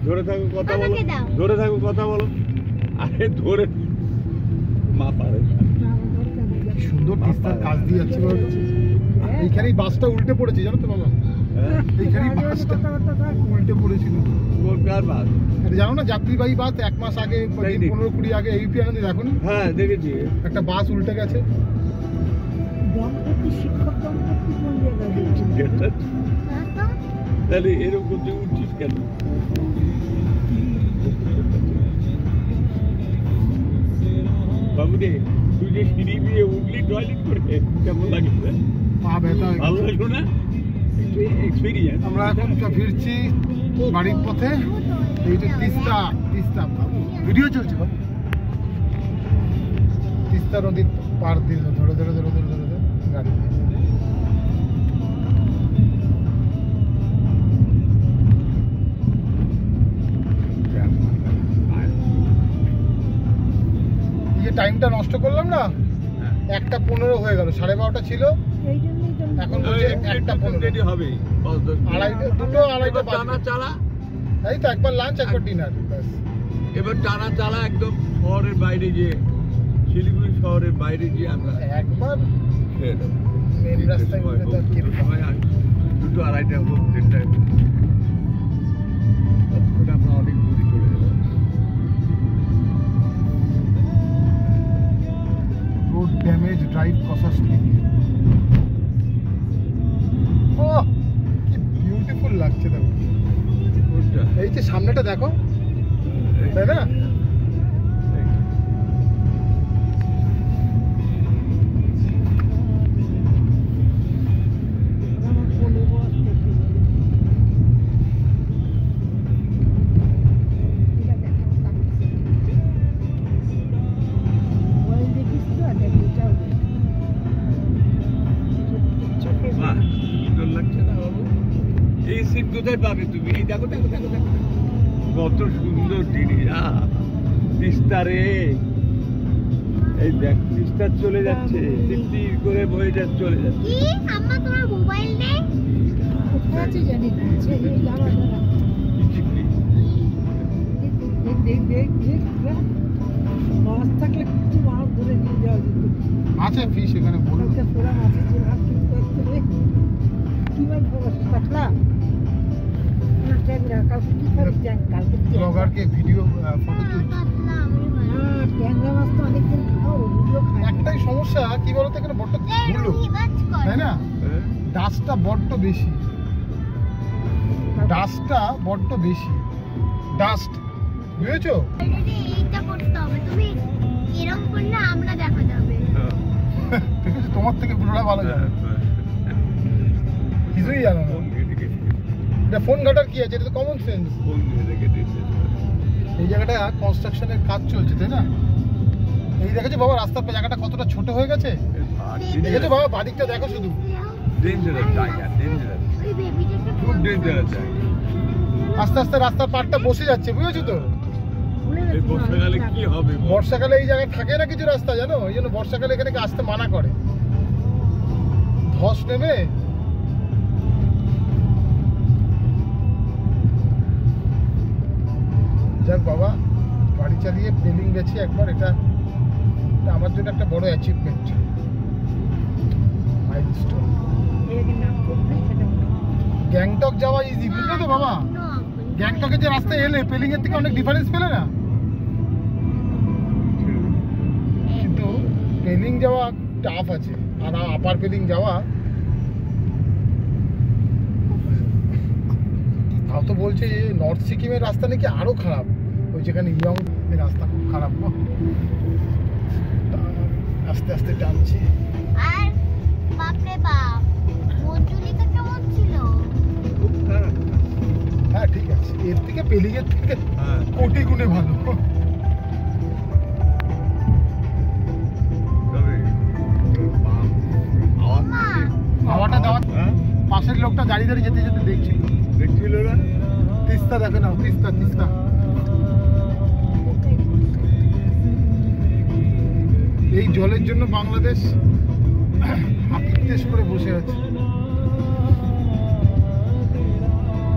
ধরে থাকো কথা বলো, ধরে থাকো কথা বলো। আরে ধরে মা পারে। সুন্দর তিস্তার কাজ দিয়ে যাচ্ছে বাবা। এইখানেই বাসটা উল্টে পড়েছে জানো তো বাবা, এইখানেই বাসটা উল্টে পড়েছিল। কোনকার বাস? এটা জানো না, যাত্রীবাহী বাস 1 মাস আগে 15-20 আগে এইপি আনন্দে দেখুন। হ্যাঁ দেখেছি, একটা বাস উল্টে গেছে। তাহলে এরকম করতে উঠছিস কেন? বাবু রে, তুই যে সিঁড়ি দিয়ে উঠলি টয়লেট করে, কেমন লাগে? পা ব্যথা, ভালো লাগলো না? একটু এক্সপেরিয়েন্স। আমরা এখন ফিরছি বাড়ির পথে। এইটা তিস্তা, তিস্তা ভিডিও চলছে বাবু। তিস্তা নদীর পার দিয়ে ধরে ধরে ধরে ধরে ধরে ধরে গাড়ি। এই যে টাইমটা নষ্ট করলাম না, 1:15 হয়ে গেল, 12:30 ছিল, এখন বলছে 1:15 হবে। দুটো আড়াইটা টানা চালা, এই তো একবার লাঞ্চ একবার ডিনার। এবার টানা চালা একদম শহরের বাইরে গিয়ে, শিলিগুড়ি শহরের বাইরে গিয়ে আমরা একবার খেয়ে দেবো। মেন রাস্তায় গেলে তো আর কি সময় 2টো 2:30 হোক 3টায় ততক্ষণে আমরা অনেক দূরে চলে যাবো। Road damage, drive costly. ও কি বিউটিফুল লাগছে দেখো। এই যে সামনেটা দেখো, তাই না? এই সিট কোথায় পাবে তুমি? এই দেখো দেখো দেখো দেখো কত সুন্দর জিনিস। তিস্তা রে, এই দেখ তিস্তা চলে যাচ্ছে, তীর করে বয়ে যাচ্ছে, চলে যাচ্ছে। কি আম্মা তোমার মোবাইল নেই? কোথায় আছে জানি না। এই দাঁড়া দাঁড়া, দেখ দেখ দেখ দেখ, মাছ থাকলে কিছু মাছ ধরে নিয়ে যাওয়া যেত। আছে ফিশ এখানে বলুন। পুরা মাছের ঝোল হাত কিন্তু করতে রে, কি মাছ বড় কাটলা না ট্যাংরা, কালকে কি খাবি? কালকে ব্লগারকে ভিডিও ফটো তুলছি। ট্যাংরা মাছ তো অনেকদিন খাও, ভিডিও খাই। একটাই সমস্যা কি বলতো, এখানে বড্ড ধুলো, তাই না? ডাস্টটা বড্ড বেশি, ডাস্টটা বড্ড বেশি, ডাস্ট, বুঝেছো? এইটা করতে হবে, তুমি এরকম করলে আমরা দেখা যাবে। ঠিক আছে, তোমার থেকে পুরোটা ভালো জানো, কিছুই জানো না। এটা ফোন ঘাটার কি আছে, এটা তো কমন সেন্স। এই জায়গাটা কনস্ট্রাকশনের কাজ চলছে, তাই না? এই দেখেছো বাবা রাস্তার জায়গাটা কতটা ছোট হয়ে গেছে, দেখেছো বাবা? বাদিকটা দেখো শুধু, আস্তে আস্তে রাস্তার পাড়টা বসে যাচ্ছে, বুঝেছো তো? বর্ষাকালে কি হবে? বর্ষাকালে এই জায়গায় থাকে না কিছু রাস্তা, জানো? এই জন্য বর্ষাকালে এখানে আসতে মানা করে, ধস নেমে। যাক বাবা, গাড়ি চালিয়ে পেলিং গেছি একবার, এটা আমার জন্য একটা বড় অ্যাচিভমেন্ট, মাইলস্টোন। গ্যাংটক যাওয়া ইজি, বুঝলে তো বাবা? গ্যাংটকের যে রাস্তায় এলে পেলিং এর থেকে অনেক ডিফারেন্স পেলে না? কিন্তু পেলিং যাওয়া টাফ আছে, আর আপার পেলিং যাওয়া, তাও তো বলছে নর্থ সিকিমের রাস্তা নাকি আরো খারাপ, ওই যেখানে ইয়ং এর রাস্তা খুব খারাপ। আস্তে আস্তে টানছি। আর বাপরে বাপ, মঞ্জুলিকা কেমন ছিল? খুব খারাপ। হ্যাঁ ঠিক আছে, এর থেকে পেলিং এর থেকে কোটি গুণে ভালো। হাওয়াটা দেওয়া, পাশের লোকটা দাঁড়িয়ে দাঁড়িয়ে যেতে যেতে দেখছিল না? তিস্তা দেখে নাও, তিস্তা তিস্তা। এই জলের জন্য বাংলাদেশ হাতির দেশ করে বসে আছে।